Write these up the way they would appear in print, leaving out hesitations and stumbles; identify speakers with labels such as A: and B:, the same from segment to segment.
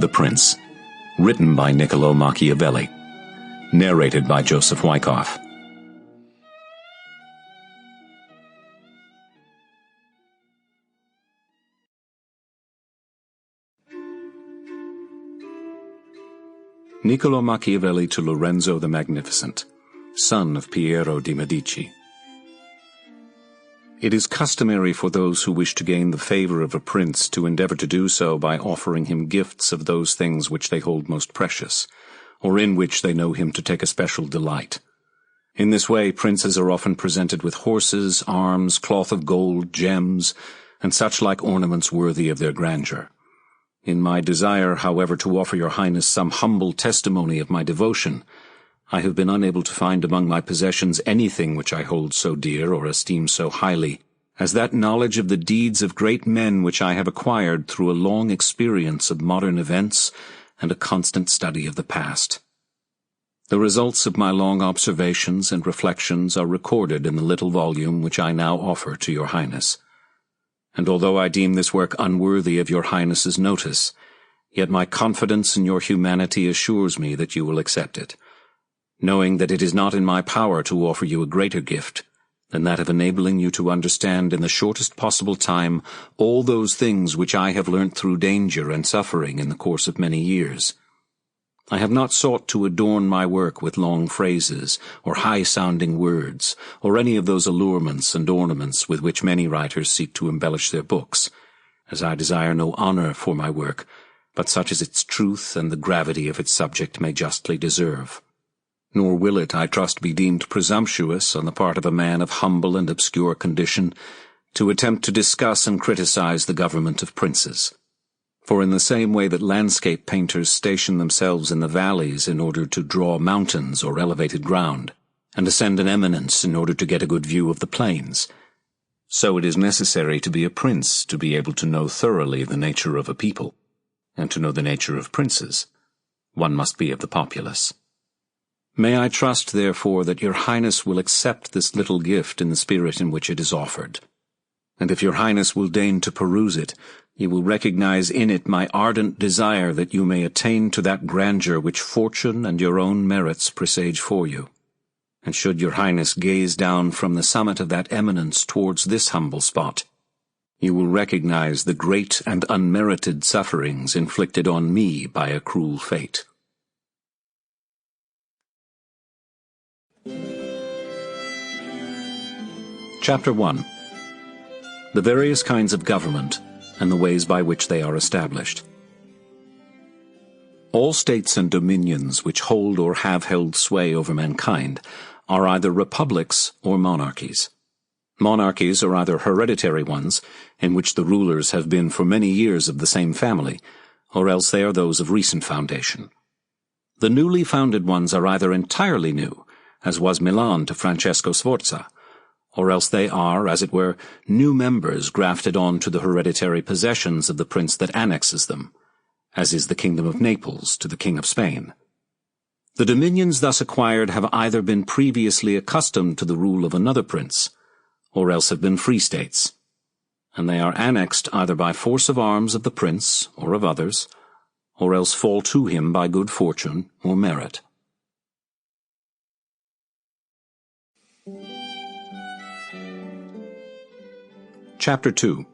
A: The Prince, written by Niccolo Machiavelli, narrated by Joseph Wycoff. Niccolo Machiavelli to Lorenzo the Magnificent, son of Piero de' Medici. It is customary for those who wish to gain the favor of a prince to endeavor to do so by offering him gifts of those things which they hold most precious, or in which they know him to take a special delight. In this way, princes are often presented with horses, arms, cloth of gold, gems, and such like ornaments worthy of their grandeur. In my desire, however, to offer your highness some humble testimony of my devotion, I have been unable to find among my possessions anything which I hold so dear or esteem so highly as that knowledge of the deeds of great men which I have acquired through a long experience of modern events and a constant study of the past. The results of my long observations and reflections are recorded in the little volume which I now offer to your highness. And although I deem this work unworthy of your highness's notice, yet my confidence in your humanity assures me that you will accept it, knowing that it is not in my power to offer you a greater gift than that of enabling you to understand in the shortest possible time all those things which I have learnt through danger and suffering in the course of many years. I have not sought to adorn my work with long phrases or high-sounding words, or any of those allurements and ornaments with which many writers seek to embellish their books, as I desire no honor for my work, but such as its truth and the gravity of its subject may justly deserve. Nor will it, I trust, be deemed presumptuous on the part of a man of humble and obscure condition to attempt to discuss and criticize the government of princes. For in the same way that landscape painters station themselves in the valleys in order to draw mountains or elevated ground, and ascend an eminence in order to get a good view of the plains, so it is necessary to be a prince to be able to know thoroughly the nature of a people, and to know the nature of princes. One must be of the populace. May I trust, therefore, that your highness will accept this little gift in the spirit in which it is offered. And if your highness will deign to peruse it, you will recognize in it my ardent desire that you may attain to that grandeur which fortune and your own merits presage for you. And should your highness gaze down from the summit of that eminence towards this humble spot, you will recognize the great and unmerited sufferings inflicted on me by a cruel fate. Chapter 1. The various kinds of government and the ways by which they are established. All states and dominions which hold or have held sway over mankind are either republics or monarchies. Monarchies are either hereditary ones, in which the rulers have been for many years of the same family, or else they are those of recent foundation. The newly founded ones are either entirely new, as was Milan to Francesco Sforza, or else they are, as it were, new members grafted on to the hereditary possessions of the prince that annexes them, as is the kingdom of Naples to the king of Spain. The dominions thus acquired have either been previously accustomed to the rule of another prince, or else have been free states, and they are annexed either by force of arms of the prince or of others, or else fall to him by good fortune or merit. Chapter 2.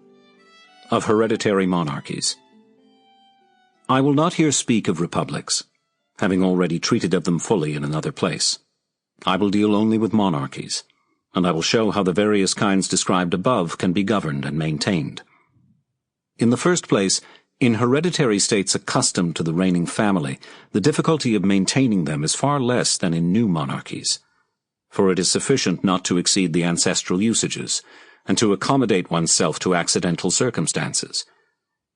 A: Of Hereditary Monarchies. I will not here speak of republics, having already treated of them fully in another place. I will deal only with monarchies, and I will show how the various kinds described above can be governed and maintained. In the first place, in hereditary states accustomed to the reigning family, the difficulty of maintaining them is far less than in new monarchies, for it is sufficient not to exceed the ancestral usages, and to accommodate oneself to accidental circumstances.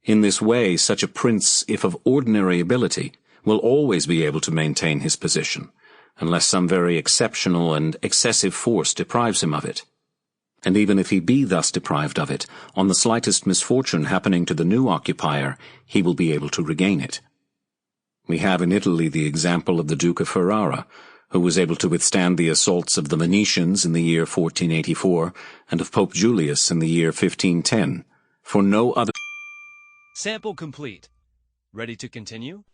A: In this way, such a prince, if of ordinary ability, will always be able to maintain his position, unless some very exceptional and excessive force deprives him of it. And even if he be thus deprived of it, on the slightest misfortune happening to the new occupier, he will be able to regain it. We have in Italy the example of the Duke of Ferrara, who was able to withstand the assaults of the Venetians in the year 1484 and of Pope Julius in the year 1510, for no other.
B: Sample complete. Ready to continue?